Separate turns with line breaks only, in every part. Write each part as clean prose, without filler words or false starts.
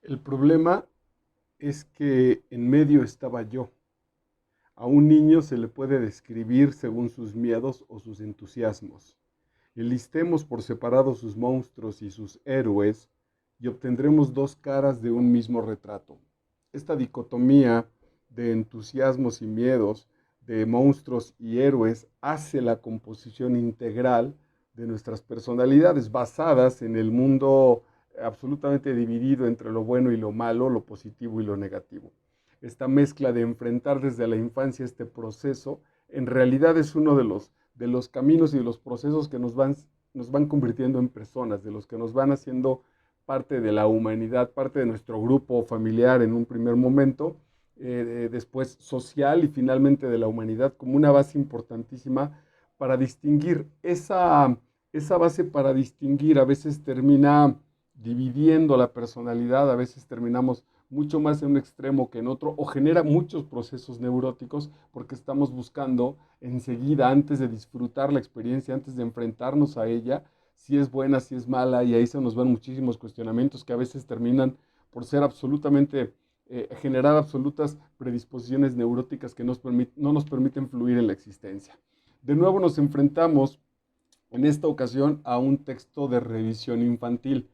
El problema es que en medio estaba yo. A un niño se le puede describir según sus miedos o sus entusiasmos. Enlistemos por separado sus monstruos y sus héroes y obtendremos dos caras de un mismo retrato. Esta dicotomía de entusiasmos y miedos, de monstruos y héroes, hace la composición integral de nuestras personalidades basadas en el mundo absolutamente dividido entre lo bueno y lo malo, lo positivo y lo negativo. Esta mezcla de enfrentar desde la infancia este proceso en realidad es uno de los caminos y de los procesos que nos van convirtiendo en personas, de los que nos van haciendo parte de la humanidad, parte de nuestro grupo familiar en un primer momento, después social y finalmente de la humanidad como una base importantísima para distinguir. Esa base para distinguir a veces termina dividiendo la personalidad, a veces terminamos mucho más en un extremo que en otro, o genera muchos procesos neuróticos porque estamos buscando enseguida, antes de disfrutar la experiencia, antes de enfrentarnos a ella, si es buena, si es mala, y ahí se nos van muchísimos cuestionamientos que a veces terminan por ser absolutamente, generar absolutas predisposiciones neuróticas que no nos permiten fluir en la existencia. De nuevo nos enfrentamos en esta ocasión a un texto de revisión infantil,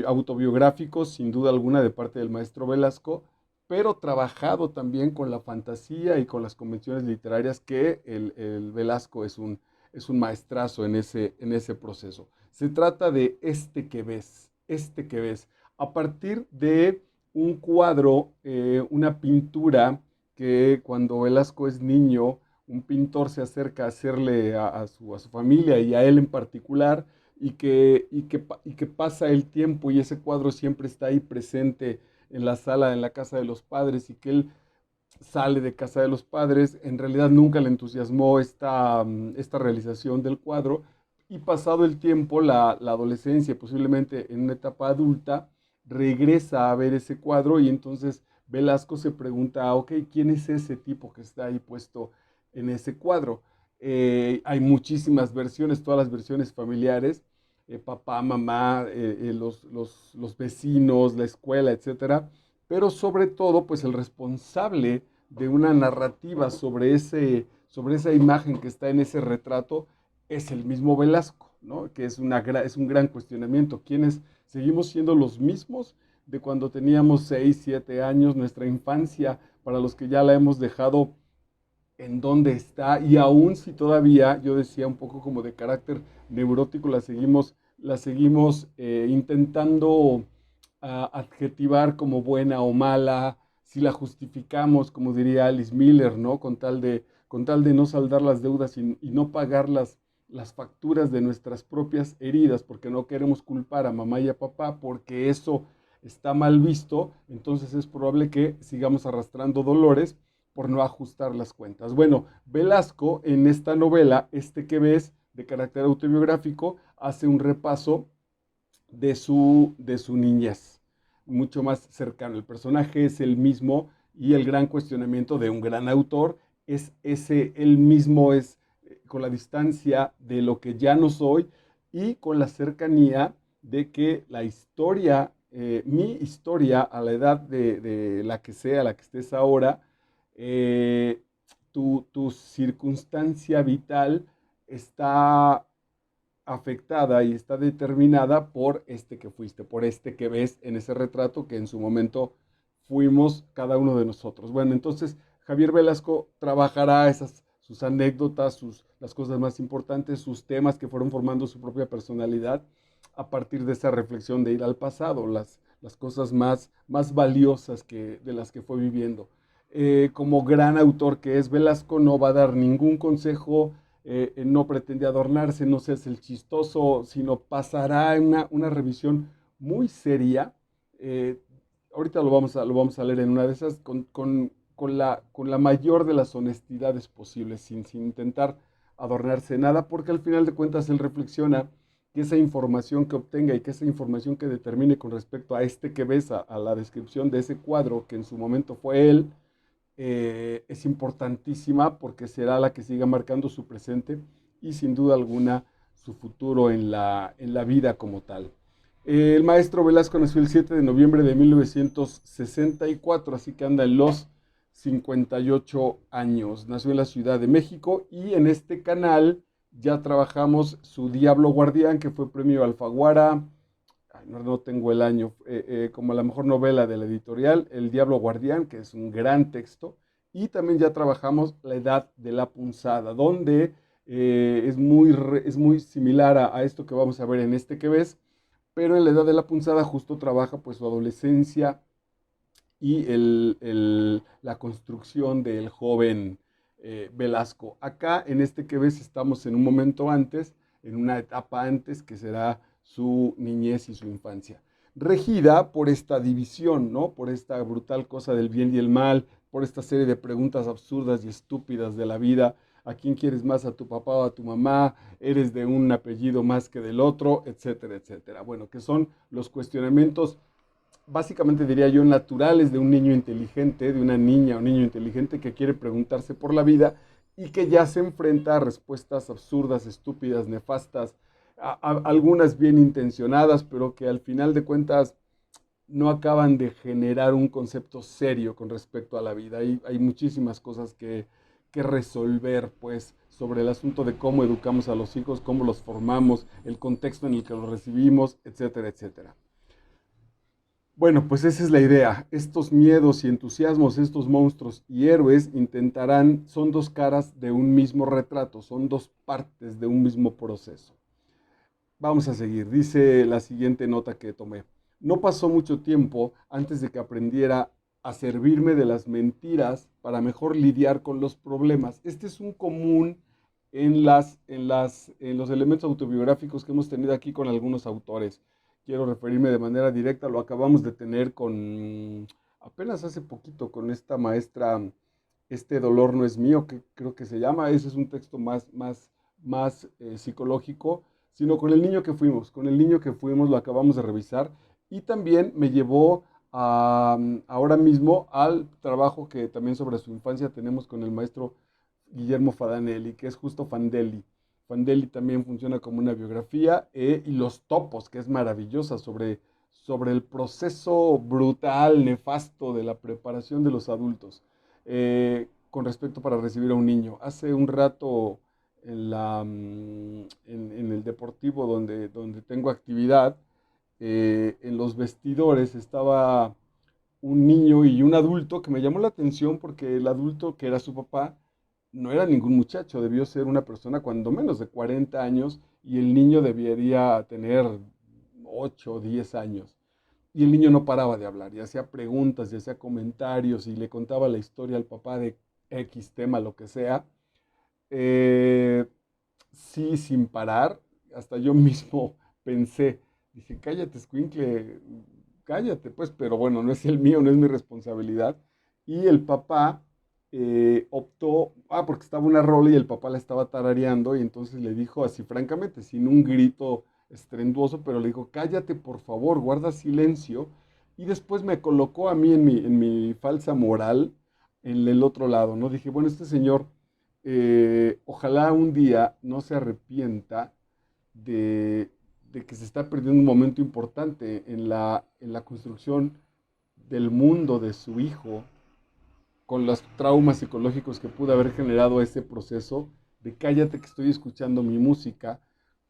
autobiográfico, sin duda alguna, de parte del maestro Velasco, pero trabajado también con la fantasía y con las convenciones literarias que el Velasco es un maestrazo en ese proceso. Se trata de este que ves, a partir de un cuadro, una pintura que cuando Velasco es niño, un pintor se acerca a hacerle a su familia y a él en particular, y que pasa el tiempo y ese cuadro siempre está ahí presente en la sala, en la casa de los padres, y que él sale de casa de los padres, en realidad nunca le entusiasmó esta realización del cuadro, y pasado el tiempo, la adolescencia, posiblemente en una etapa adulta, regresa a ver ese cuadro y entonces Velasco se pregunta, ok, ¿quién es ese tipo que está ahí puesto en ese cuadro? Hay muchísimas versiones, todas las versiones familiares, papá, mamá, los vecinos, la escuela, etcétera, pero sobre todo, pues el responsable de una narrativa sobre esa imagen que está en ese retrato es el mismo Velasco, ¿no? Que es un gran cuestionamiento. ¿Quiénes seguimos siendo los mismos de cuando teníamos 6, 7 años, nuestra infancia, para los que ya la hemos dejado, en dónde está? Y aún si todavía, yo decía un poco como de carácter neurótico, la seguimos intentando adjetivar como buena o mala, si la justificamos, como diría Alice Miller, ¿no? Con tal de no saldar las deudas y no pagar las facturas de nuestras propias heridas, porque no queremos culpar a mamá y a papá, porque eso está mal visto, entonces es probable que sigamos arrastrando dolores por no ajustar las cuentas. Bueno, Velasco en esta novela, que ves, de carácter autobiográfico, hace un repaso de su niñez, mucho más cercano. El personaje es el mismo y el gran cuestionamiento de un gran autor es ese, él mismo es, con la distancia de lo que ya no soy y con la cercanía de que la historia, mi historia a la edad de la que sea, la que estés ahora, eh, tu circunstancia vital está afectada y está determinada por que fuiste, por que ves en ese retrato que en su momento fuimos cada uno de nosotros. Bueno, entonces Javier Velasco trabajará sus anécdotas, las cosas más importantes, sus temas que fueron formando su propia personalidad a partir de esa reflexión de ir al pasado, las cosas más valiosas de las que fue viviendo. Como gran autor que es, Velasco no va a dar ningún consejo, no pretende adornarse, no se hace el chistoso, sino pasará una revisión muy seria. eh, Ahorita lo vamos a leer en una de esas, con la mayor de las honestidades posibles, sin intentar adornarse nada, porque al final de cuentas él reflexiona que esa información que obtenga y que esa información que determine con respecto a que ves, a la descripción de ese cuadro que en su momento fue él, es importantísima porque será la que siga marcando su presente y sin duda alguna su futuro en la vida como tal. El maestro Velasco nació el 7 de noviembre de 1964, así que anda en los 58 años. Nació en la Ciudad de México y en este canal ya trabajamos su Diablo Guardián, que fue premio Alfaguara. Ay, no tengo el año, como la mejor novela de la editorial, El Diablo Guardián, que es un gran texto. Y también ya trabajamos La Edad de la Punzada, donde es muy similar a esto que vamos a ver en este que ves, pero en La Edad de la Punzada justo trabaja pues su adolescencia y la construcción del joven Velasco. Acá en este que ves estamos en un momento antes, en una etapa antes que será su niñez y su infancia, regida por esta división, ¿no? Por esta brutal cosa del bien y el mal, por esta serie de preguntas absurdas y estúpidas de la vida. ¿A quién quieres más, a tu papá o a tu mamá? ¿Eres de un apellido más que del otro? Etcétera, etcétera. Bueno, que son los cuestionamientos básicamente diría yo, naturales de un niño inteligente, de una niña o niño inteligente que quiere preguntarse por la vida y que ya se enfrenta a respuestas absurdas, estúpidas, nefastas, algunas bien intencionadas, pero que al final de cuentas no acaban de generar un concepto serio con respecto a la vida. Hay muchísimas cosas que resolver, pues, sobre el asunto de cómo educamos a los hijos, cómo los formamos, el contexto en el que los recibimos, etcétera, etcétera. Bueno, pues esa es la idea. Estos miedos y entusiasmos, estos monstruos y héroes intentarán, son dos caras de un mismo retrato, son dos partes de un mismo proceso. Vamos a seguir. Dice la siguiente nota que tomé. No pasó mucho tiempo antes de que aprendiera a servirme de las mentiras para mejor lidiar con los problemas. Este es un común en los elementos autobiográficos que hemos tenido aquí con algunos autores. Quiero referirme de manera directa, lo acabamos de tener con apenas hace poquito con esta maestra, Este dolor no es mío, que creo que se llama. Ese es un texto más psicológico, sino con el niño que fuimos. Con el niño que fuimos lo acabamos de revisar y también me llevó ahora mismo al trabajo que también sobre su infancia tenemos con el maestro Guillermo Fadanelli, que es justo Fandelli. Fandelli también funciona como una biografía y Los Topos, que es maravillosa sobre el proceso brutal, nefasto de la preparación de los adultos con respecto para recibir a un niño. Hace un rato en el deportivo donde tengo actividad, en los vestidores estaba un niño y un adulto que me llamó la atención porque el adulto, que era su papá, no era ningún muchacho, debió ser una persona cuando menos de 40 años y el niño debería tener 8 o 10 años. Y el niño no paraba de hablar y hacía preguntas y hacía comentarios y le contaba la historia al papá de X tema, lo que sea. Eh, sí, sin parar, hasta yo mismo pensé, dije, cállate, escuincle, cállate, pues, pero bueno, no es el mío, no es mi responsabilidad. Y el papá optó, porque estaba una rola y el papá la estaba tarareando y entonces le dijo así francamente, sin un grito estruendoso, pero le dijo, cállate por favor, guarda silencio. Y después me colocó a mí en mi falsa moral en el otro lado, ¿no? Dije, bueno, este señor, ojalá un día no se arrepienta de, de que se está perdiendo un momento importante en la construcción del mundo de su hijo, con los traumas psicológicos que pudo haber generado ese proceso de cállate que estoy escuchando mi música,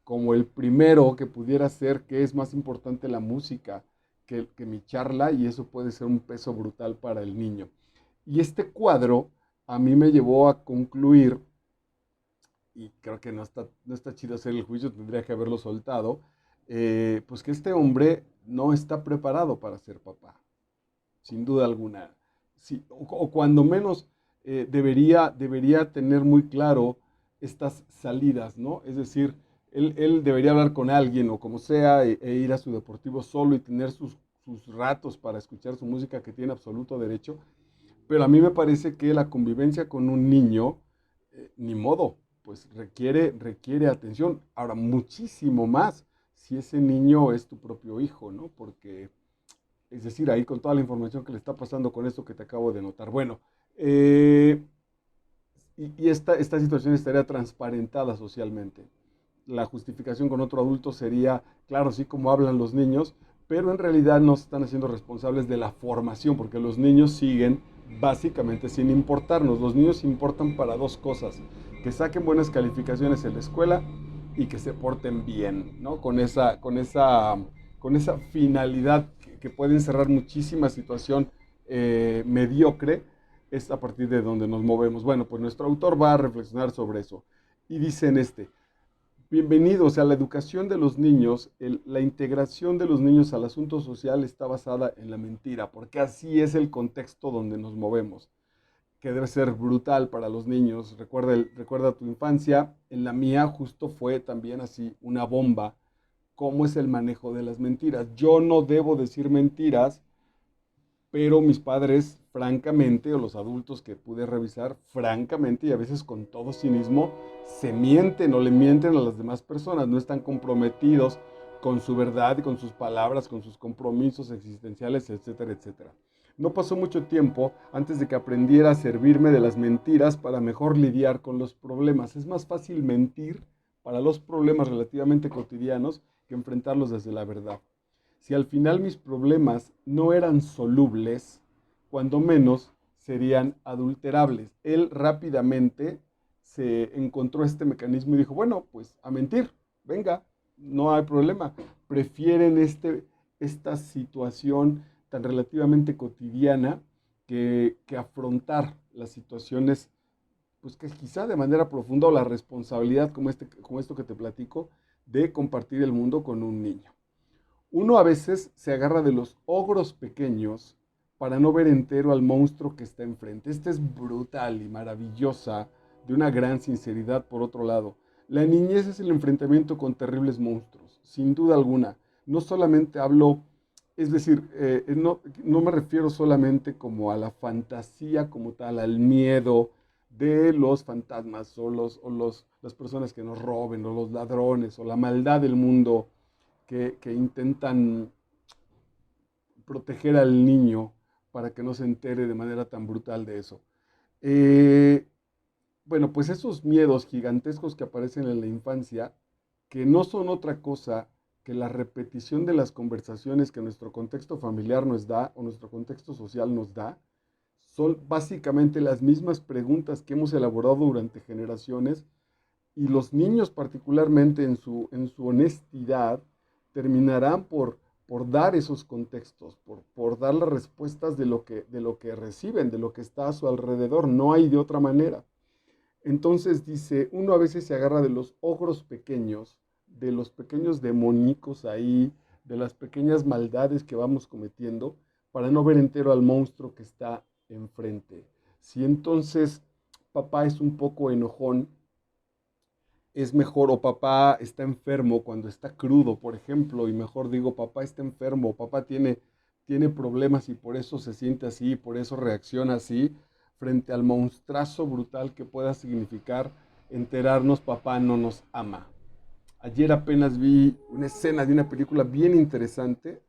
como el primero que pudiera ser que es más importante la música que mi charla y eso puede ser un peso brutal para el niño. Y este cuadro a mí me llevó a concluir, y creo que no está chido hacer el juicio, tendría que haberlo soltado, pues que este hombre no está preparado para ser papá, sin duda alguna. Sí, o cuando menos debería tener muy claro estas salidas, ¿no? Es decir, él debería hablar con alguien o como sea e ir a su deportivo solo y tener sus ratos para escuchar su música que tiene absoluto derecho, pero a mí me parece que la convivencia con un niño, ni modo, pues requiere atención. Ahora, muchísimo más si ese niño es tu propio hijo, ¿no? Porque es decir, ahí con toda la información que le está pasando con esto que te acabo de notar. Bueno, y esta situación estaría transparentada socialmente. la justificación con otro adulto sería, claro, sí como hablan los niños, pero en realidad no se están haciendo responsables de la formación, porque los niños siguen básicamente sin importarnos. Los niños importan para dos cosas: que saquen buenas calificaciones en la escuela y que se porten bien, ¿no? Con esa finalidad que puede encerrar muchísima situación mediocre, es a partir de donde nos movemos. Bueno, pues nuestro autor va a reflexionar sobre eso y dice en bienvenidos a la educación de los niños. La integración de los niños al asunto social está basada en la mentira, porque así es el contexto donde nos movemos, que debe ser brutal para los niños. Recuerda tu infancia, en la mía justo fue también así, una bomba. ¿Cómo es el manejo de las mentiras? Yo no debo decir mentiras, pero mis padres, francamente, o los adultos que pude revisar, francamente y a veces con todo cinismo, se mienten o le mienten a las demás personas, no están comprometidos con su verdad y con sus palabras, con sus compromisos existenciales, etcétera, etcétera. No pasó mucho tiempo antes de que aprendiera a servirme de las mentiras para mejor lidiar con los problemas. Es más fácil mentir para los problemas relativamente cotidianos que enfrentarlos desde la verdad. Si al final mis problemas no eran solubles, cuando menos serían adulterables. Él rápidamente se encontró este mecanismo y dijo, bueno, pues a mentir, venga, no hay problema. Prefieren esta situación tan relativamente cotidiana que afrontar las situaciones, pues que quizá de manera profunda, o la responsabilidad, como esto que te platico, de compartir el mundo con un niño. Uno a veces se agarra de los ogros pequeños para no ver entero al monstruo que está enfrente. Esta es brutal y maravillosa, de una gran sinceridad por otro lado. La niñez es el enfrentamiento con terribles monstruos, sin duda alguna. No solamente hablo, es decir, no me refiero solamente como a la fantasía como tal, al miedo de los fantasmas las personas que nos roben, o los ladrones, o la maldad del mundo que intentan proteger al niño para que no se entere de manera tan brutal de eso. Eh, bueno, pues esos miedos gigantescos que aparecen en la infancia, que no son otra cosa que la repetición de las conversaciones que nuestro contexto familiar nos da o nuestro contexto social nos da, son básicamente las mismas preguntas que hemos elaborado durante generaciones, y los niños particularmente en su honestidad terminarán por dar esos contextos, por dar las respuestas de lo que reciben, de lo que está a su alrededor. No hay de otra manera. Entonces dice, uno a veces se agarra de los ogros pequeños, de los pequeños demonicos ahí, de las pequeñas maldades que vamos cometiendo, para no ver entero al monstruo que está enfrente. Si entonces papá es un poco enojón, es mejor, o papá está enfermo cuando está crudo, por ejemplo, y mejor digo, papá está enfermo, papá tiene problemas y por eso se siente así, por eso reacciona así, frente al monstruazo brutal que pueda significar enterarnos papá no nos ama. Ayer apenas vi una escena de una película bien interesante,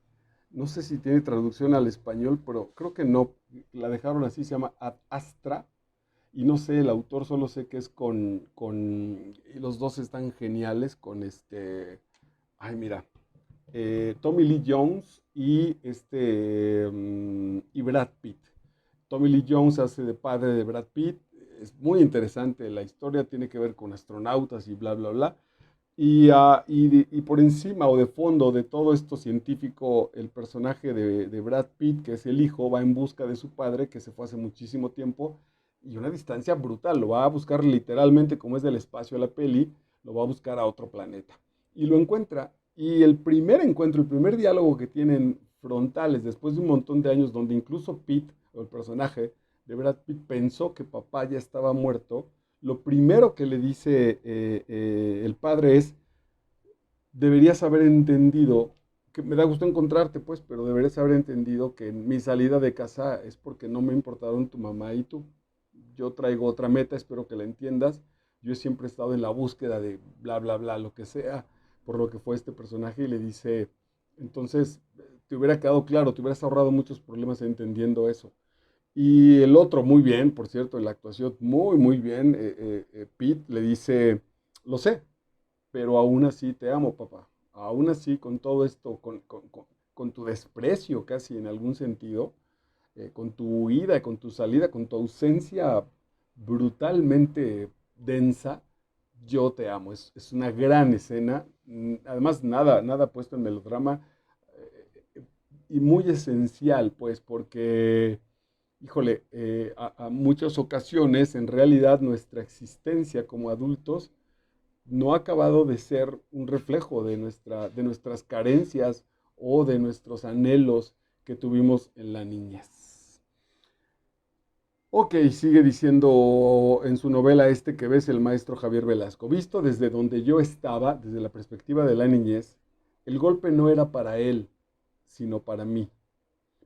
no sé si tiene traducción al español, pero creo que no, la dejaron así, se llama Ad Astra, y no sé, el autor solo sé que es y los dos están geniales, ay mira, Tommy Lee Jones y Brad Pitt. Tommy Lee Jones hace de padre de Brad Pitt. Es muy interesante la historia, tiene que ver con astronautas y bla, bla, bla. Y por encima o de fondo de todo esto científico, el personaje de Brad Pitt, que es el hijo, va en busca de su padre, que se fue hace muchísimo tiempo, y una distancia brutal. Lo va a buscar literalmente, como es del espacio a la peli, lo va a buscar a otro planeta. Y lo encuentra. Y el primer encuentro, el primer diálogo que tienen frontales, después de un montón de años, donde incluso Pitt, o el personaje de Brad Pitt, pensó que papá ya estaba muerto, lo primero que le dice el padre es, deberías haber entendido, que me da gusto encontrarte, pues, pero deberías haber entendido que mi salida de casa es porque no me importaron tu mamá y tú. Yo traigo otra meta, espero que la entiendas. Yo siempre he estado en la búsqueda de bla, bla, bla, lo que sea, por lo que fue este personaje, y le dice, entonces, te hubiera quedado claro, te hubieras ahorrado muchos problemas entendiendo eso. Y el otro, muy bien, por cierto, en la actuación, muy, muy bien, Pete le dice, lo sé, pero aún así te amo, papá. Aún así, con todo esto, con tu desprecio casi en algún sentido, con tu huida, con tu salida, con tu ausencia brutalmente densa, yo te amo. Es una gran escena. Además, nada puesto en melodrama, y muy esencial, pues, porque, híjole, a muchas ocasiones, en realidad, nuestra existencia como adultos no ha acabado de ser un reflejo de nuestras carencias o de nuestros anhelos que tuvimos en la niñez. Ok, sigue diciendo en su novela que ves el maestro Javier Velasco. Visto desde donde yo estaba, desde la perspectiva de la niñez, el golpe no era para él, sino para mí.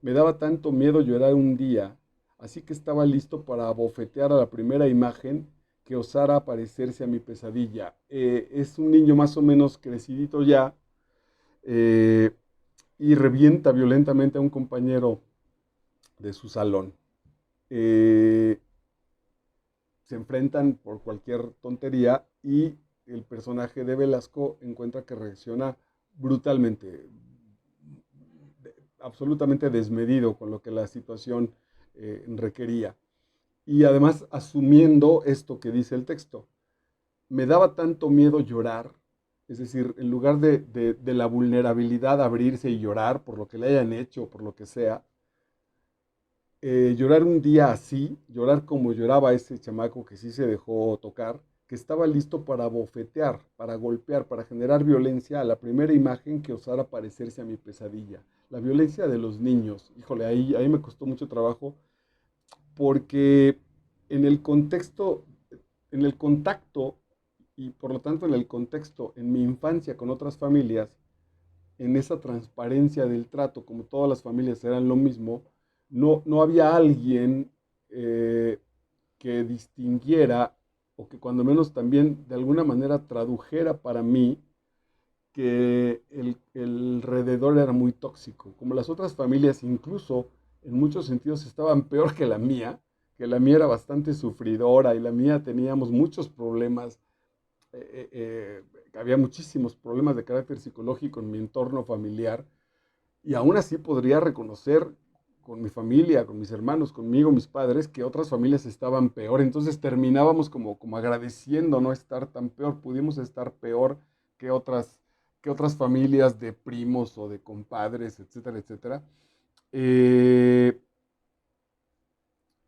Me daba tanto miedo llorar un día, así que estaba listo para abofetear a la primera imagen que osara parecerse a mi pesadilla. Es un niño más o menos crecidito ya, eh, y revienta violentamente a un compañero de su salón. Eh, Se enfrentan por cualquier tontería y el personaje de Velasco encuentra que reacciona brutalmente, absolutamente desmedido con lo que la situación requería. Y además asumiendo esto que dice el texto, me daba tanto miedo llorar, es decir, en lugar de la vulnerabilidad abrirse y llorar por lo que le hayan hecho, por lo que sea, llorar un día así, llorar como lloraba ese chamaco que sí se dejó tocar, que estaba listo para bofetear, para golpear, para generar violencia a la primera imagen que osara parecerse a mi pesadilla. La violencia de los niños, híjole, ahí me costó mucho trabajo porque en el contexto, en el contacto y por lo tanto en el contexto, en mi infancia con otras familias, en esa transparencia del trato, como todas las familias eran lo mismo, no había alguien que distinguiera o que cuando menos también de alguna manera tradujera para mí que el alrededor era muy tóxico, como las otras familias incluso en muchos sentidos estaban peor que la mía era bastante sufridora y la mía teníamos muchos problemas, había muchísimos problemas de carácter psicológico en mi entorno familiar y aún así podría reconocer con mi familia, con mis hermanos, conmigo, mis padres, que otras familias estaban peor. Entonces terminábamos como agradeciendo no estar tan peor. Pudimos estar peor que que otras familias de primos o de compadres, etcétera, etcétera. Eh,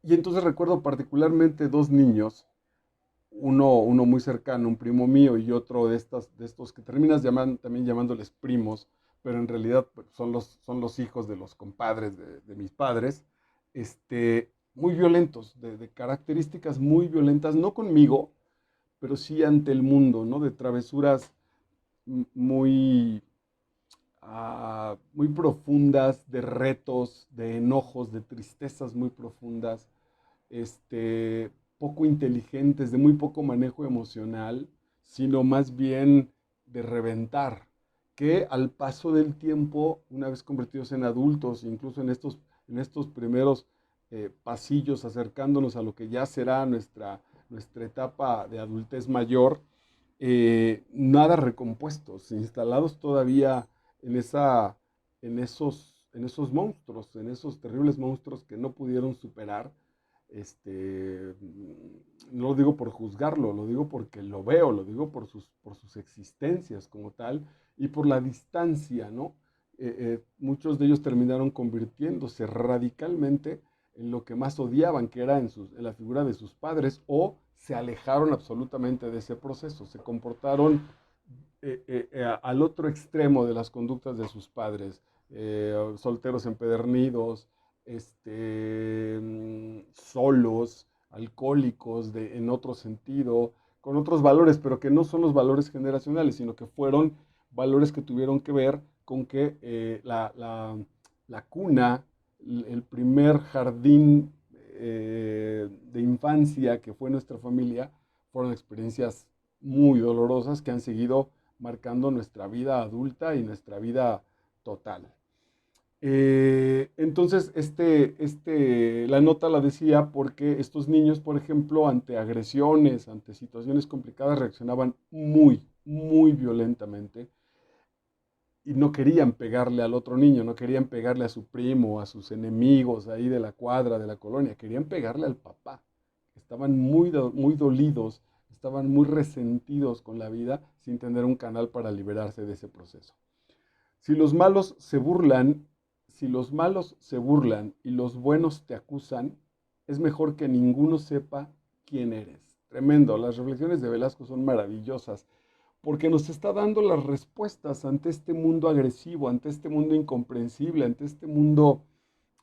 y entonces recuerdo particularmente dos niños, uno muy cercano, un primo mío, y otro de estos que terminas también llamándoles primos, pero en realidad pues, son los hijos de los compadres de mis padres, muy violentos, de características muy violentas, no conmigo, pero sí ante el mundo, ¿no? De travesuras muy, muy profundas, de retos, de enojos, de tristezas muy profundas, poco inteligentes, de muy poco manejo emocional, sino más bien de reventar, que al paso del tiempo, una vez convertidos en adultos, incluso en estos primeros pasillos acercándonos a lo que ya será nuestra etapa de adultez mayor, nada recompuestos, instalados todavía en, en esos monstruos, en esos terribles monstruos que no pudieron superar. No lo digo por juzgarlo, lo digo porque lo veo, lo digo por sus existencias como tal y por la distancia, ¿no? Muchos de ellos terminaron convirtiéndose radicalmente en lo que más odiaban, que era en la figura de sus padres, o se alejaron absolutamente de ese proceso, se comportaron al otro extremo de las conductas de sus padres, solteros empedernidos, solos, alcohólicos en otro sentido, con otros valores, pero que no son los valores generacionales, sino que fueron valores que tuvieron que ver con que la cuna, el primer jardín de infancia que fue nuestra familia, fueron experiencias muy dolorosas que han seguido marcando nuestra vida adulta y nuestra vida total. Entonces, la nota la decía porque estos niños, por ejemplo, ante agresiones, ante situaciones complicadas, reaccionaban muy, muy violentamente y no querían pegarle al otro niño, no querían pegarle a su primo, a sus enemigos ahí de la cuadra, de la colonia, querían pegarle al papá. Estaban muy dolidos, estaban muy resentidos con la vida sin tener un canal para liberarse de ese proceso. Si los malos se burlan, si los malos se burlan y los buenos te acusan, es mejor que ninguno sepa quién eres. Tremendo, las reflexiones de Velasco son maravillosas porque nos está dando las respuestas ante este mundo agresivo, ante este mundo incomprensible, ante este mundo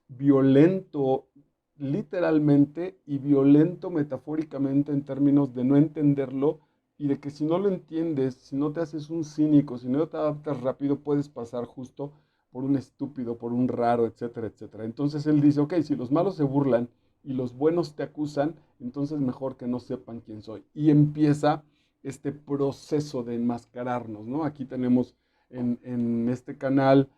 violento literalmente y violento metafóricamente en términos de no entenderlo y de que si no lo entiendes, si no te haces un cínico, si no te adaptas rápido, puedes pasar justo por un estúpido, por un raro, etcétera, etcétera. Entonces él dice, ok, si los malos se burlan y los buenos te acusan, entonces mejor que no sepan quién soy. Y empieza este proceso de enmascararnos, ¿no? Aquí tenemos en este canal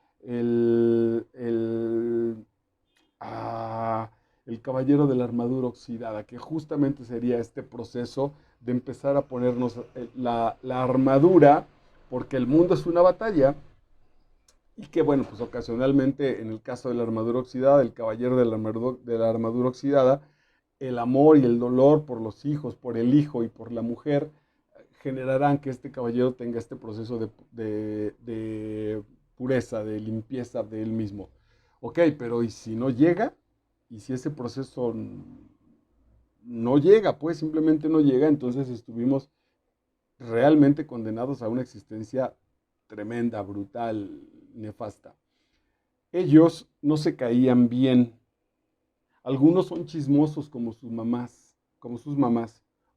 a el caballero de la armadura oxidada, que justamente sería este proceso de empezar a ponernos la armadura, porque el mundo es una batalla, y que bueno, pues ocasionalmente en el caso de la armadura oxidada, el caballero de la armadura oxidada, el amor y el dolor por los hijos, por el hijo y por la mujer, generarán que este caballero tenga este proceso de pureza, de limpieza de él mismo. Ok, pero ¿y si no llega? ¿Y si ese proceso no llega? Pues simplemente no llega, entonces estuvimos realmente condenados a una existencia tremenda, brutal, nefasta. Ellos no se caían bien. Algunos son chismosos como sus mamás.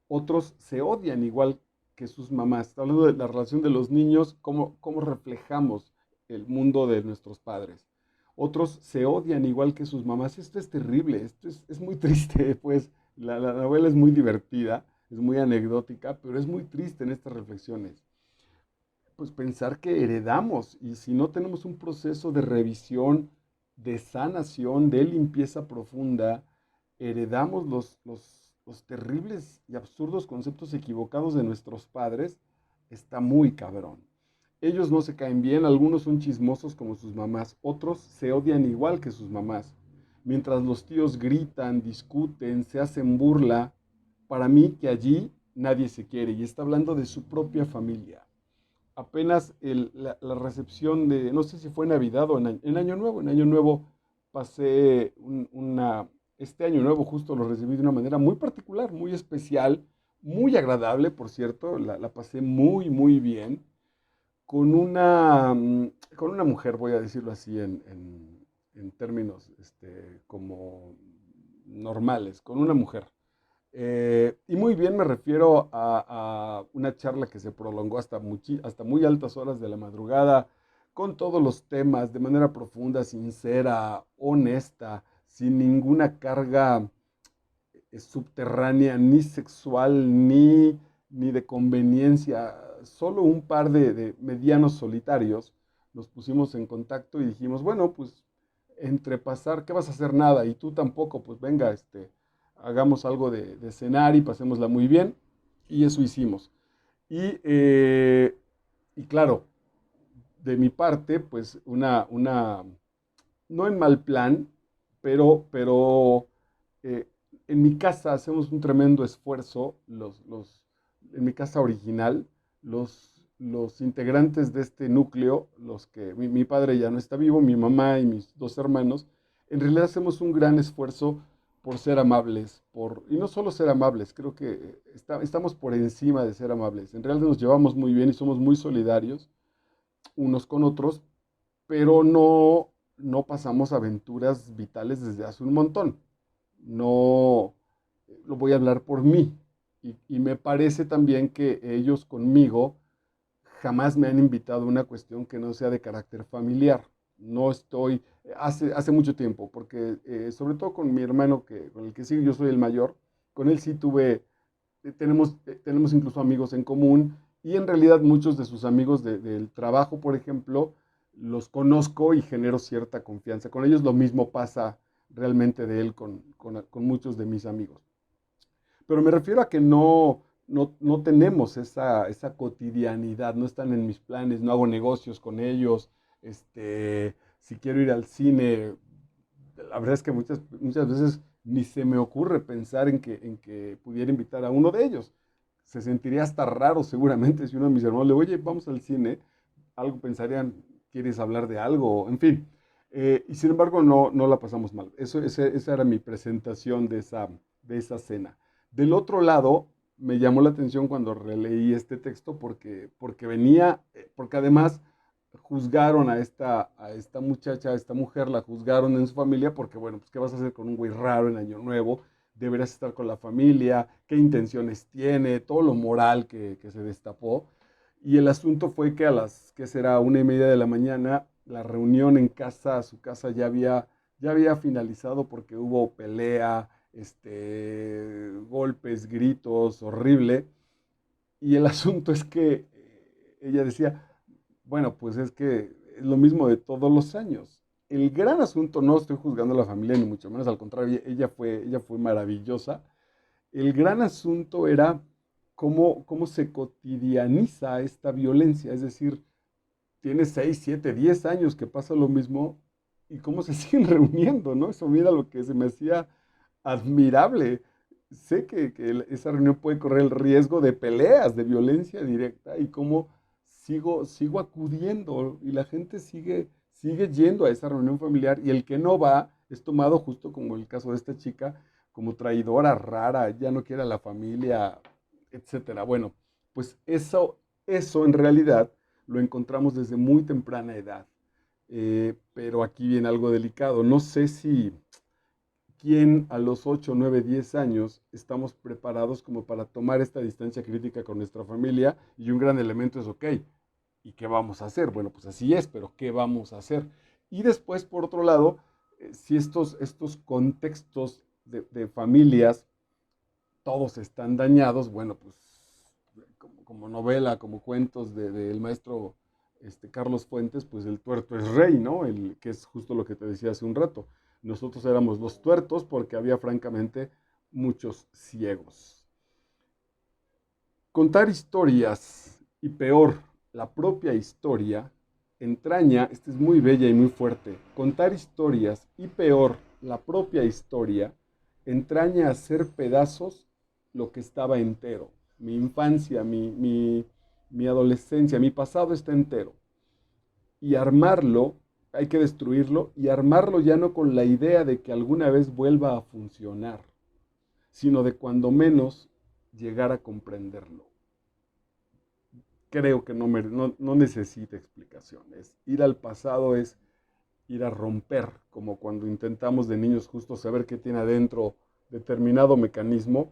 Otros se odian igual que sus mamás. Está hablando de la relación de los niños, cómo reflejamos el mundo de nuestros padres. Otros se odian igual que sus mamás. Esto es terrible, es muy triste, pues la novela es muy divertida, es muy anecdótica, pero es muy triste en estas reflexiones. Pues pensar que heredamos y si no tenemos un proceso de revisión, de sanación, de limpieza profunda, heredamos los terribles y absurdos conceptos equivocados de nuestros padres, está muy cabrón. Ellos no se caen bien, algunos son chismosos como sus mamás, otros se odian igual que sus mamás. Mientras los tíos gritan, discuten, se hacen burla, para mí que allí nadie se quiere y está hablando de su propia familia. Apenas la recepción de, no sé si fue Navidad o en Año Nuevo pasé este Año Nuevo justo lo recibí de una manera muy particular, muy especial, muy agradable, por cierto, la pasé muy bien, con una mujer, voy a decirlo así en términos como normales, con una mujer. Y muy bien me refiero a una charla que se prolongó hasta muy altas horas de la madrugada, con todos los temas, de manera profunda, sincera, honesta, sin ninguna carga subterránea, ni sexual, ni de conveniencia, solo un par de medianos solitarios. Nos pusimos en contacto y dijimos, bueno, pues entre pasar, ¿qué vas a hacer? Nada, y tú tampoco, pues venga, hagamos algo de cenar y pasémosla muy bien. Y eso hicimos. Y claro, de mi parte, pues no en mal plan, pero eh, en mi casa hacemos un tremendo esfuerzo, en mi casa original, los integrantes de este núcleo, mi padre ya no está vivo, mi mamá y mis dos hermanos, en realidad hacemos un gran esfuerzo por ser amables, y no solo ser amables, creo que estamos por encima de ser amables. En realidad nos llevamos muy bien y somos muy solidarios unos con otros, pero no pasamos aventuras vitales desde hace un montón. No lo voy a hablar por mí. Y me parece también que ellos conmigo jamás me han invitado a una cuestión que no sea de carácter familiar. No estoy, hace mucho tiempo, porque sobre todo con mi hermano, con el que sí, yo soy el mayor, con él sí tenemos incluso amigos en común y en realidad muchos de sus amigos del trabajo, por ejemplo, los conozco y genero cierta confianza. Con ellos lo mismo pasa realmente de él con muchos de mis amigos. Pero me refiero a que no tenemos esa cotidianidad, no están en mis planes, no hago negocios con ellos, si quiero ir al cine, la verdad es que muchas veces ni se me ocurre pensar en que pudiera invitar a uno de ellos. Se sentiría hasta raro seguramente si uno de mis hermanos le, oye, vamos al cine, algo pensarían, ¿quieres hablar de algo? En fin. Y sin embargo, no la pasamos mal. Esa era mi presentación de esa cena. Del otro lado, me llamó la atención cuando releí este texto porque venía, porque además juzgaron a esta muchacha, a esta mujer, la juzgaron en su familia porque, bueno, pues, ¿qué vas a hacer con un güey raro en Año Nuevo? Deberías estar con la familia, qué intenciones tiene, todo lo moral que se destapó. Y el asunto fue que a las, ¿qué será? 1:30 de la mañana, la reunión en casa, su casa ya había finalizado porque hubo pelea, golpes, gritos, horrible. Y el asunto es que ella decía, bueno, pues es que es lo mismo de todos los años. El gran asunto, no estoy juzgando a la familia, ni mucho menos, al contrario, ella fue maravillosa. El gran asunto era cómo se cotidianiza esta violencia, es decir, tiene 6, 7, 10 años que pasa lo mismo y cómo se siguen reuniendo, ¿no? Eso mira lo que se me hacía admirable. Sé que esa reunión puede correr el riesgo de peleas, de violencia directa y cómo sigo acudiendo y la gente sigue yendo a esa reunión familiar y el que no va es tomado justo como el caso de esta chica, como traidora, rara, ya no quiere a la familia, etcétera. Bueno, pues eso en realidad lo encontramos desde muy temprana edad. Pero aquí viene algo delicado. No sé si quién a los 8, 9, 10 años estamos preparados como para tomar esta distancia crítica con nuestra familia y un gran elemento es, ok, ¿y qué vamos a hacer? Bueno, pues así es, pero ¿qué vamos a hacer? Y después, por otro lado, si estos contextos de familias todos están dañados, bueno, pues como novela, como cuentos del maestro Carlos Fuentes, pues el tuerto es rey, ¿no? Que es justo lo que te decía hace un rato. Nosotros éramos los tuertos porque había francamente muchos ciegos. Contar historias y peor, la propia historia, entraña, esta es muy bella y muy fuerte, contar historias y peor, la propia historia, entraña hacer pedazos lo que estaba entero. Mi infancia, mi adolescencia, mi pasado está entero. Y armarlo, hay que destruirlo y armarlo ya no con la idea de que alguna vez vuelva a funcionar, sino de cuando menos llegar a comprenderlo. Creo que no necesita explicaciones. Ir al pasado es ir a romper, como cuando intentamos de niños justo saber qué tiene adentro determinado mecanismo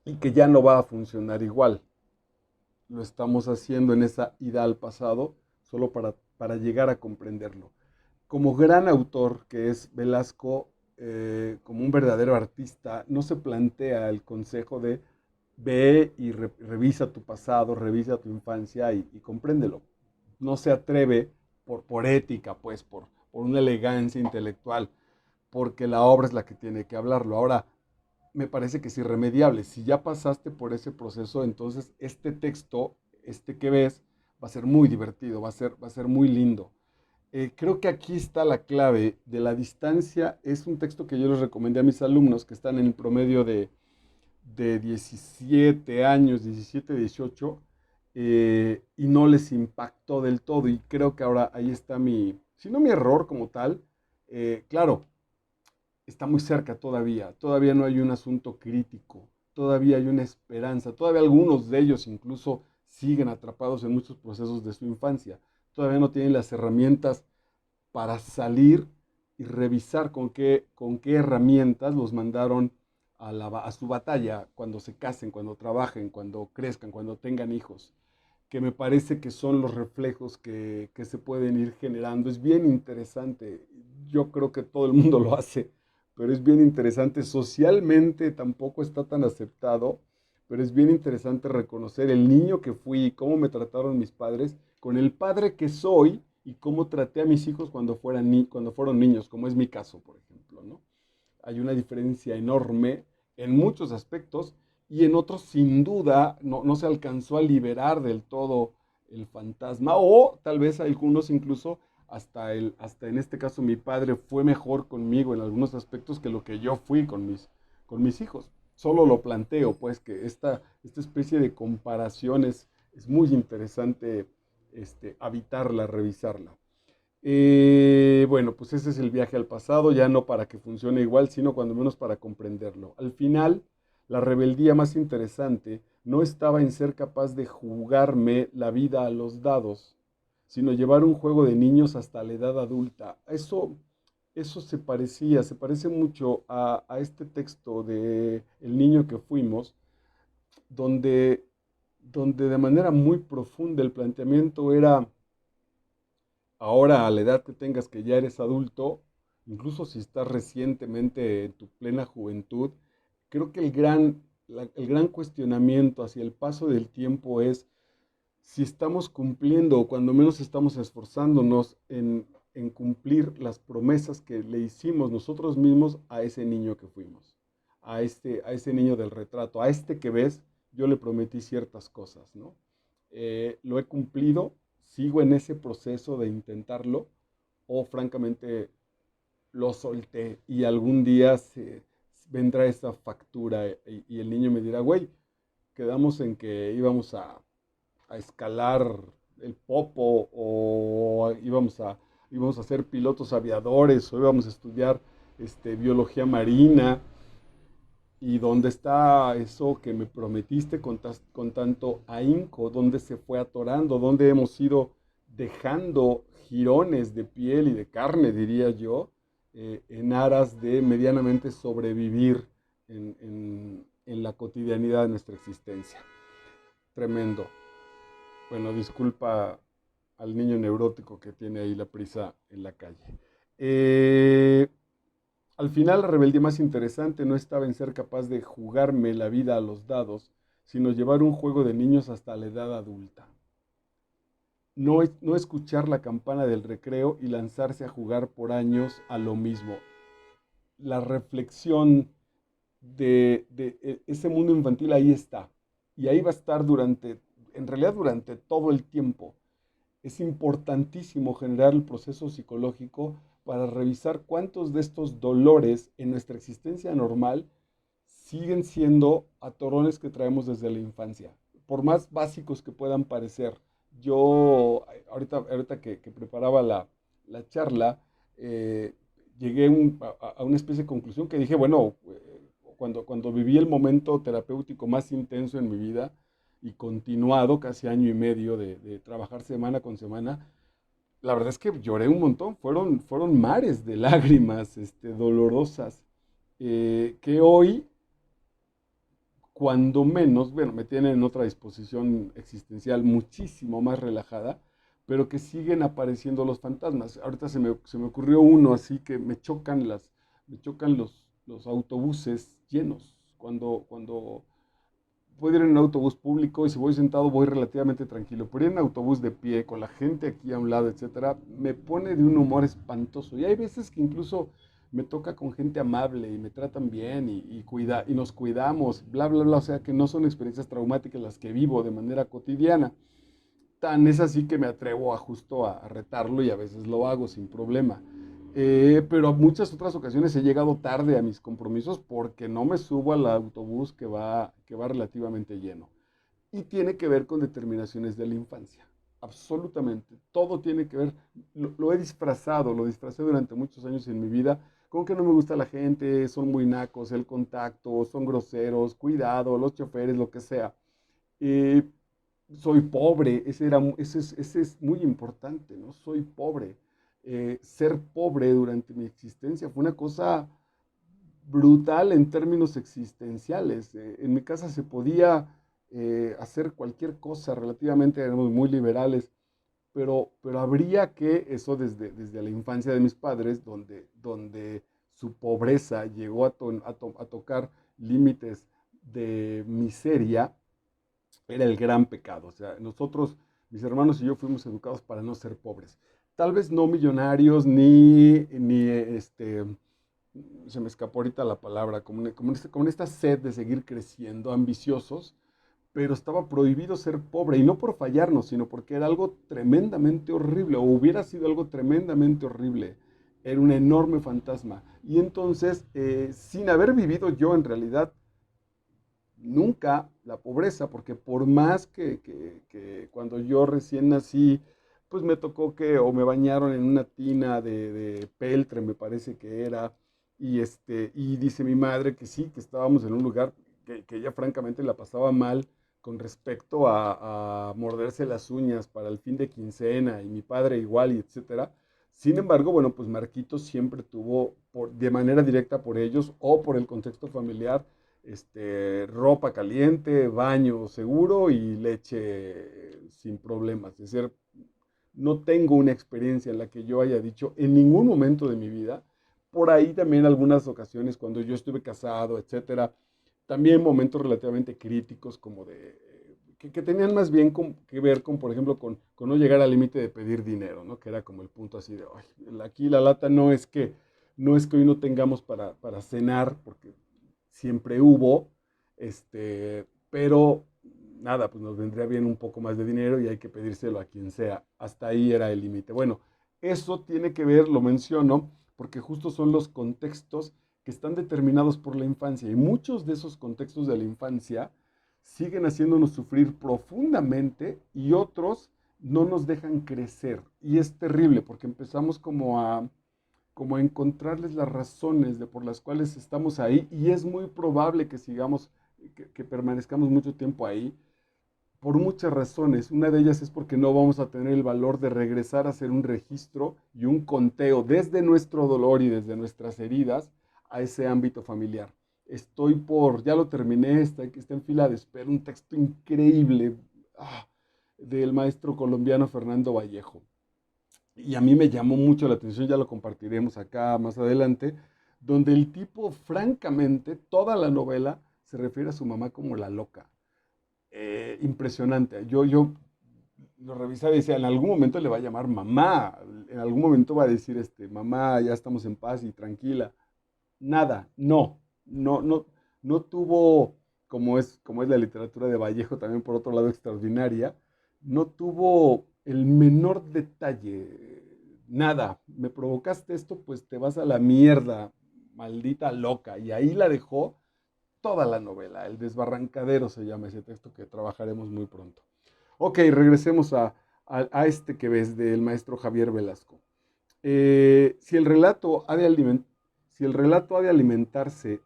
y que ya no va a funcionar igual. Lo estamos haciendo en esa ida al pasado solo para llegar a comprenderlo. Como gran autor que es Velasco, como un verdadero artista, no se plantea el consejo de ve y revisa tu pasado, revisa tu infancia y compréndelo. No se atreve por ética, pues, por una elegancia intelectual, porque la obra es la que tiene que hablarlo. Ahora, me parece que es irremediable. Si ya pasaste por ese proceso, entonces este texto, que ves, va a ser muy divertido, va a ser muy lindo. Creo que aquí está la clave de la distancia. Es un texto que yo les recomendé a mis alumnos que están en el promedio de 17 años, 17, 18, y no les impactó del todo. Y creo que ahora ahí está si no mi error como tal, claro, está muy cerca todavía no hay un asunto crítico, todavía hay una esperanza, todavía algunos de ellos incluso siguen atrapados en muchos procesos de su infancia, todavía no tienen las herramientas para salir y revisar con qué herramientas los mandaron a su batalla cuando se casen, cuando trabajen, cuando crezcan, cuando tengan hijos, que me parece que son los reflejos que se pueden ir generando. Es bien interesante, yo creo que todo el mundo lo hace, pero es bien interesante. Socialmente tampoco está tan aceptado, pero es bien interesante reconocer el niño que fui, cómo me trataron mis padres, con el padre que soy y cómo traté a mis hijos cuando fueron niños, como es mi caso, por ejemplo, ¿no? Hay una diferencia enorme en muchos aspectos y en otros sin duda no se alcanzó a liberar del todo el fantasma, o tal vez algunos incluso hasta en este caso mi padre fue mejor conmigo en algunos aspectos que lo que yo fui con mis hijos. Solo lo planteo, pues, que esta especie de comparación es muy interesante habitarla, revisarla. Bueno, pues ese es el viaje al pasado, ya no para que funcione igual, sino cuando menos para comprenderlo. Al final, la rebeldía más interesante no estaba en ser capaz de jugarme la vida a los dados, sino llevar un juego de niños hasta la edad adulta. Eso se parece mucho a este texto de El niño que fuimos, donde, donde de manera muy profunda el planteamiento era: ahora, a la edad que tengas, que ya eres adulto, incluso si estás recientemente en tu plena juventud, creo que el gran cuestionamiento hacia el paso del tiempo es si estamos cumpliendo, o cuando menos estamos esforzándonos en cumplir las promesas que le hicimos nosotros mismos a ese niño que fuimos, a ese niño del retrato, a este que ves, yo le prometí ciertas cosas, ¿no? Lo he cumplido, sigo en ese proceso de intentarlo, o francamente lo solté y algún día vendrá esa factura y el niño me dirá: güey, quedamos en que íbamos a escalar el Popo, o íbamos a ser pilotos aviadores, o íbamos a estudiar biología marina. ¿Y dónde está eso que me prometiste con tanto ahínco? ¿Dónde se fue atorando? ¿Dónde hemos ido dejando jirones de piel y de carne, diría yo, en aras de medianamente sobrevivir en la cotidianidad de nuestra existencia? Tremendo. Bueno, disculpa al niño neurótico que tiene ahí la prisa en la calle. Eh, Al final, la rebeldía más interesante no estaba en ser capaz de jugarme la vida a los dados, sino llevar un juego de niños hasta la edad adulta. No escuchar la campana del recreo y lanzarse a jugar por años a lo mismo. La reflexión de ese mundo infantil ahí está. Y ahí va a estar en realidad durante todo el tiempo. Es importantísimo generar el proceso psicológico para revisar cuántos de estos dolores en nuestra existencia normal siguen siendo atorones que traemos desde la infancia, por más básicos que puedan parecer. Yo, ahorita que preparaba la charla, eh, llegué a una especie de conclusión que dije: bueno, cuando viví el momento terapéutico más intenso en mi vida, y continuado casi año y medio de trabajar semana con semana, la verdad es que lloré un montón. Fueron mares de lágrimas dolorosas, que hoy, cuando menos, bueno, me tienen en otra disposición existencial muchísimo más relajada, pero que siguen apareciendo los fantasmas. Ahorita se me ocurrió uno así que me chocan los autobuses llenos. Cuando puedo ir en un autobús público y si voy sentado voy relativamente tranquilo, pero ir en autobús de pie, con la gente aquí a un lado, etcétera, me pone de un humor espantoso. Y hay veces que incluso me toca con gente amable y me tratan bien y nos cuidamos, bla, bla, bla. O sea que no son experiencias traumáticas las que vivo de manera cotidiana. Tan es así que me atrevo a justo a retarlo, y a veces lo hago sin problema. Pero a muchas otras ocasiones he llegado tarde a mis compromisos porque no me subo al autobús que va relativamente lleno. Y tiene que ver con determinaciones de la infancia. Absolutamente. Todo tiene que ver. Lo he disfrazado, lo disfracé durante muchos años en mi vida. Con que no me gusta la gente, son muy nacos, el contacto, son groseros, cuidado, los choferes, lo que sea. Eh, Soy pobre, ese es muy importante, ¿no? Soy pobre. Ser pobre durante mi existencia fue una cosa brutal en términos existenciales. En mi casa se podía hacer cualquier cosa, relativamente éramos muy liberales, pero habría que, eso desde la infancia de mis padres, donde su pobreza llegó a tocar límites de miseria, era el gran pecado. O sea, nosotros, mis hermanos y yo, fuimos educados para no ser pobres. Tal vez no millonarios, ni se me escapó ahorita la palabra, como en esta sed de seguir creciendo, ambiciosos, pero estaba prohibido ser pobre, y no por fallarnos, sino porque era algo tremendamente horrible, o hubiera sido algo tremendamente horrible. Era un enorme fantasma. Y entonces, sin haber vivido yo en realidad nunca la pobreza, porque por más que cuando yo recién nací, pues me tocó o me bañaron en una tina de peltre, me parece que era, y dice mi madre que sí, que estábamos en un lugar que ella francamente la pasaba mal con respecto a morderse las uñas para el fin de quincena, y mi padre igual, y etcétera. Sin embargo, bueno, pues Marquitos siempre tuvo, de manera directa por ellos o por el contexto familiar, ropa caliente, baño seguro y leche sin problemas. Es decir, no tengo una experiencia en la que yo haya dicho en ningún momento de mi vida, por ahí también algunas ocasiones cuando yo estuve casado, etcétera, también momentos relativamente críticos como que tenían más bien que ver con, por ejemplo, con no llegar al límite de pedir dinero, ¿no? Que era como el punto así de, "Ay, aquí la lata no es que hoy no tengamos para cenar, porque siempre hubo, pero nada, pues nos vendría bien un poco más de dinero y hay que pedírselo a quien sea. Hasta ahí era el límite. Bueno, eso tiene que ver, lo menciono, porque justo son los contextos que están determinados por la infancia, y muchos de esos contextos de la infancia siguen haciéndonos sufrir profundamente, y otros no nos dejan crecer. Y es terrible porque empezamos como a encontrarles las razones por las cuales estamos ahí, y es muy probable que sigamos, que permanezcamos mucho tiempo ahí por muchas razones. Una de ellas es porque no vamos a tener el valor de regresar a hacer un registro y un conteo desde nuestro dolor y desde nuestras heridas a ese ámbito familiar. Ya lo terminé, está en fila de espera, un texto increíble, del maestro colombiano Fernando Vallejo. Y a mí me llamó mucho la atención, ya lo compartiremos acá más adelante, donde el tipo, francamente, toda la novela se refiere a su mamá como la loca. Impresionante. Yo lo revisaba y decía, en algún momento le va a llamar mamá, en algún momento va a decir, mamá, ya estamos en paz y tranquila. Nada, no, no, no, no tuvo, como es la literatura de Vallejo, también por otro lado extraordinaria, no tuvo el menor detalle, nada. Me provocaste esto, pues te vas a la mierda, maldita loca. Y ahí la dejó toda la novela. El desbarrancadero se llama ese texto que trabajaremos muy pronto. Ok, regresemos a este que ves del maestro Javier Velasco. Si el relato ha de alimentarse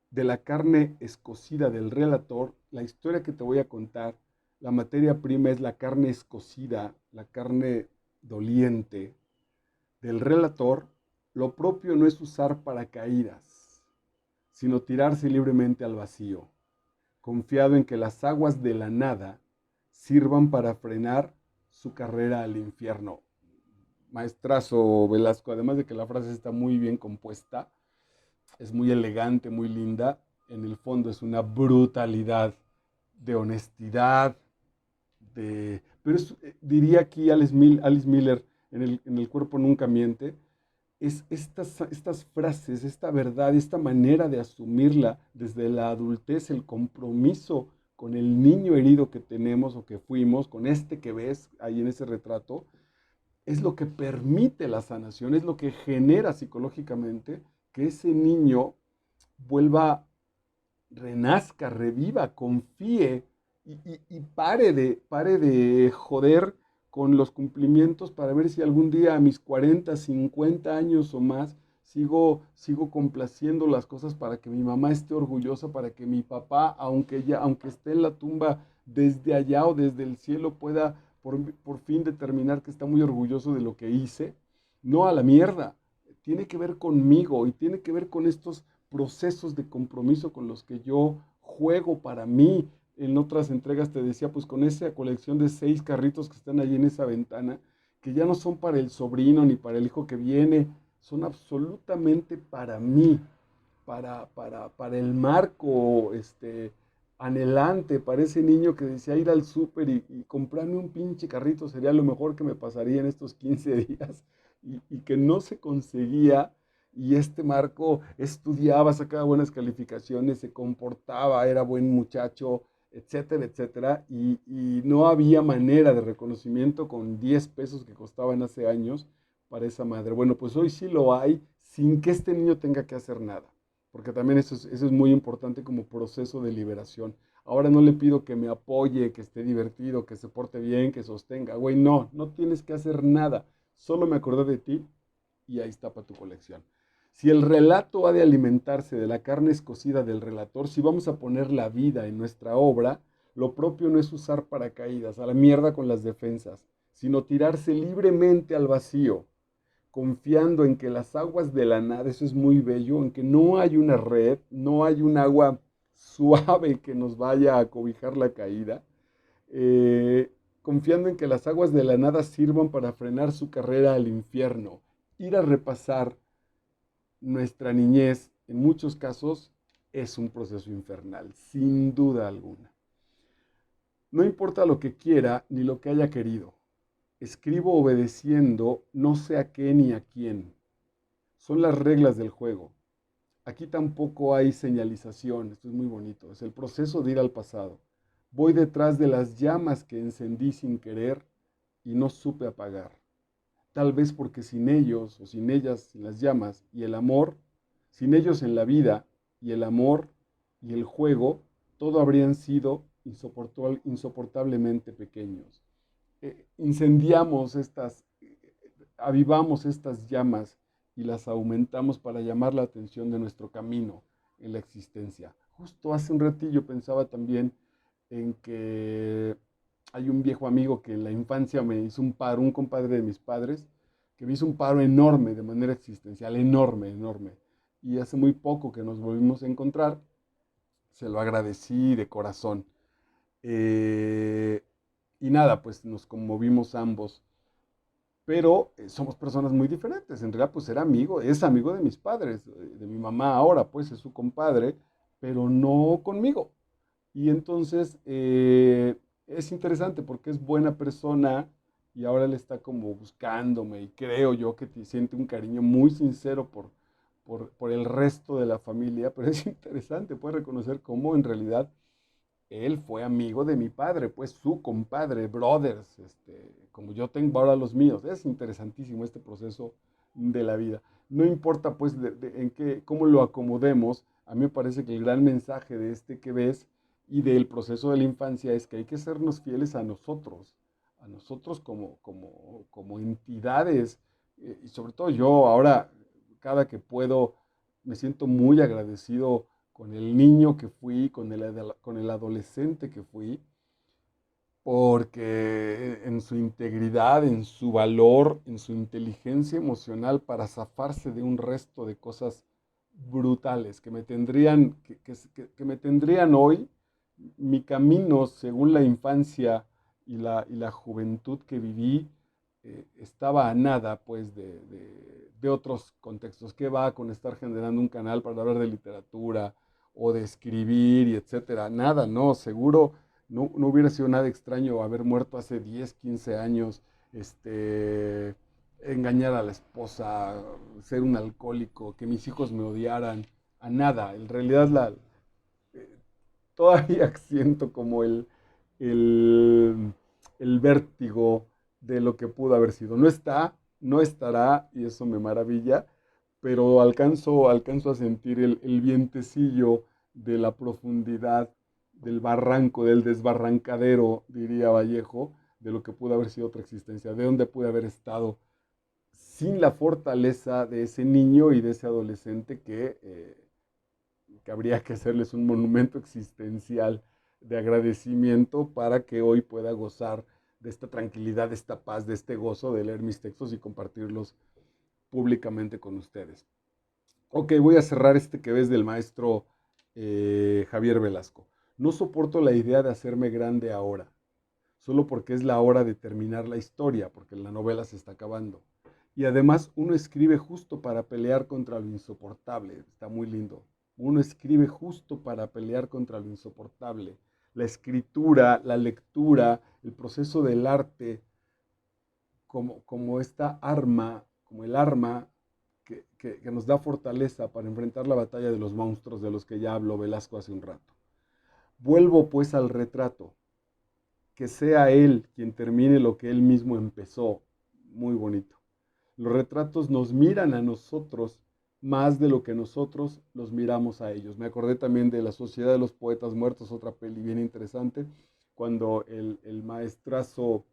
de la carne escocida del relator, la historia que te voy a contar, la materia prima es la carne escocida, la carne doliente del relator. Lo propio no es usar paracaídas, sino tirarse libremente al vacío, confiado en que las aguas de la nada sirvan para frenar su carrera al infierno. Maestrazo Velasco, además de que la frase está muy bien compuesta, es muy elegante, muy linda, en el fondo es una brutalidad de honestidad, pero diría aquí Alice Miller en el cuerpo nunca miente, es estas frases, esta verdad, esta manera de asumirla desde la adultez, el compromiso con el niño herido que tenemos o que fuimos, con este que ves ahí en ese retrato, es lo que permite la sanación, es lo que genera psicológicamente que ese niño vuelva, renazca, reviva, confíe y pare de joder con los cumplimientos para ver si algún día a mis 40, 50 años o más sigo complaciendo las cosas para que mi mamá esté orgullosa, para que mi papá, aunque esté en la tumba desde allá o desde el cielo, pueda por fin determinar que está muy orgulloso de lo que hice. No a la mierda. Tiene que ver conmigo y tiene que ver con estos procesos de compromiso con los que yo juego para mí. En otras entregas te decía, pues con esa colección de 6 carritos que están allí en esa ventana, que ya no son para el sobrino ni para el hijo que viene, son absolutamente para mí, para el Marco, anhelante, para ese niño que decía ir al súper y comprarme un pinche carrito sería lo mejor que me pasaría en estos 15 días, y que no se conseguía, y este Marco estudiaba, sacaba buenas calificaciones, se comportaba, era buen muchacho, etcétera, etcétera, y no había manera de reconocimiento con 10 pesos que costaban hace años para esa madre. Bueno, pues hoy sí lo hay sin que este niño tenga que hacer nada, porque también eso es muy importante como proceso de liberación. Ahora no le pido que me apoye, que esté divertido, que se porte bien, que sostenga. Güey, no, no tienes que hacer nada. Solo me acordé de ti y ahí está para tu colección. Si el relato ha de alimentarse de la carne escocida del relator, si vamos a poner la vida en nuestra obra, lo propio no es usar paracaídas, a la mierda con las defensas, sino tirarse libremente al vacío, confiando en que las aguas de la nada, eso es muy bello, en que no hay una red, no hay un agua suave que nos vaya a cobijar la caída, confiando en que las aguas de la nada sirvan para frenar su carrera al infierno, ir a repasar nuestra niñez, en muchos casos, es un proceso infernal, sin duda alguna. No importa lo que quiera ni lo que haya querido. Escribo obedeciendo no sé a qué ni a quién. Son las reglas del juego. Aquí tampoco hay señalización, esto es muy bonito, es el proceso de ir al pasado. Voy detrás de las llamas que encendí sin querer y no supe apagar. Tal vez porque sin ellos o sin ellas, sin las llamas y el amor, sin ellos en la vida y el amor y el juego, todo habrían sido insoportablemente pequeños. Incendiamos avivamos estas llamas y las aumentamos para llamar la atención de nuestro camino en la existencia. Justo hace un ratillo pensaba también en que hay un viejo amigo que en la infancia me hizo un paro, un compadre de mis padres, que me hizo un paro enorme de manera existencial, enorme, enorme. Y hace muy poco que nos volvimos a encontrar, se lo agradecí de corazón. Eh, y nada, pues nos conmovimos ambos, pero somos personas muy diferentes. En realidad, pues era amigo, es amigo de mis padres, de mi mamá ahora, pues es su compadre, pero no conmigo. Y entonces es interesante porque es buena persona y ahora él está como buscándome y creo yo que te siente un cariño muy sincero por el resto de la familia, pero es interesante, puedes reconocer cómo en realidad él fue amigo de mi padre, pues su compadre, brothers, como yo tengo ahora los míos. Es interesantísimo este proceso de la vida. No importa pues en qué, cómo lo acomodemos, a mí me parece que el gran mensaje de este que ves y del proceso de la infancia es que hay que sernos fieles a nosotros como entidades, y sobre todo yo ahora, cada que puedo, me siento muy agradecido con el niño que fui, con el adolescente que fui, porque en su integridad, en su valor, en su inteligencia emocional para zafarse de un resto de cosas brutales que me tendrían hoy, mi camino según la infancia y la juventud que viví, estaba a nada pues de otros contextos. ¿Qué va con estar generando un canal para hablar de literatura o de escribir y etcétera? Nada, no, seguro no hubiera sido nada extraño haber muerto hace 10 15 años, engañar a la esposa, ser un alcohólico, que mis hijos me odiaran, a nada. En realidad eh, todavía siento como el, el vértigo de lo que pudo haber sido. No está, no estará, y eso me maravilla, pero alcanzo a sentir el vientecillo de la profundidad del barranco, del desbarrancadero, diría Vallejo, de lo que pudo haber sido otra existencia, de dónde pude haber estado sin la fortaleza de ese niño y de ese adolescente que habría que hacerles un monumento existencial de agradecimiento para que hoy pueda gozar de esta tranquilidad, de esta paz, de este gozo de leer mis textos y compartirlos públicamente con ustedes. Ok, voy a cerrar este que ves del maestro Javier Velasco. No soporto la idea de hacerme grande ahora, solo porque es la hora de terminar la historia, porque la novela se está acabando. Y además uno escribe justo para pelear contra lo insoportable. Está muy lindo. Uno escribe justo para pelear contra lo insoportable. La escritura, la lectura, el proceso del arte, como esta arma, como el arma que nos da fortaleza para enfrentar la batalla de los monstruos de los que ya habló Velasco hace un rato. Vuelvo pues al retrato, que sea él quien termine lo que él mismo empezó. Muy bonito. Los retratos nos miran a nosotros más de lo que nosotros los miramos a ellos. Me acordé también de La Sociedad de los Poetas Muertos, otra peli bien interesante, cuando el maestrazo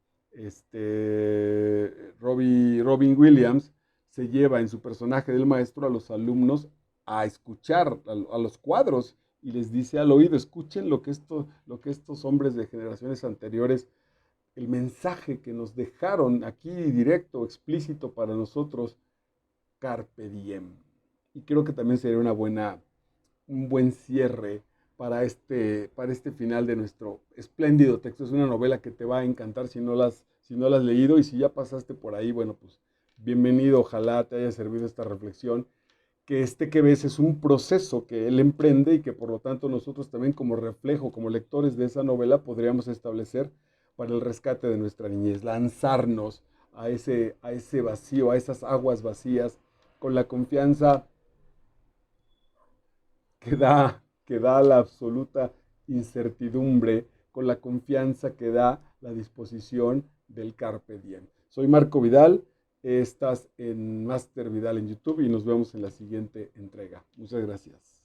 Robin Williams se lleva en su personaje del maestro a los alumnos a escuchar a los cuadros y les dice al oído, escuchen lo que estos hombres de generaciones anteriores, el mensaje que nos dejaron aquí directo, explícito para nosotros, carpe diem. Y creo que también sería un buen cierre para este final de nuestro espléndido texto. Es una novela que te va a encantar si no la has leído, y si ya pasaste por ahí, bueno, pues bienvenido, ojalá te haya servido esta reflexión, que este que ves es un proceso que él emprende y que por lo tanto nosotros también como reflejo, como lectores de esa novela, podríamos establecer para el rescate de nuestra niñez, lanzarnos a ese vacío, a esas aguas vacías, con la confianza que da la absoluta incertidumbre, con la confianza que da la disposición del Carpe Diem. Soy Marco Vidal, estás en Master Vidal en YouTube y nos vemos en la siguiente entrega. Muchas gracias.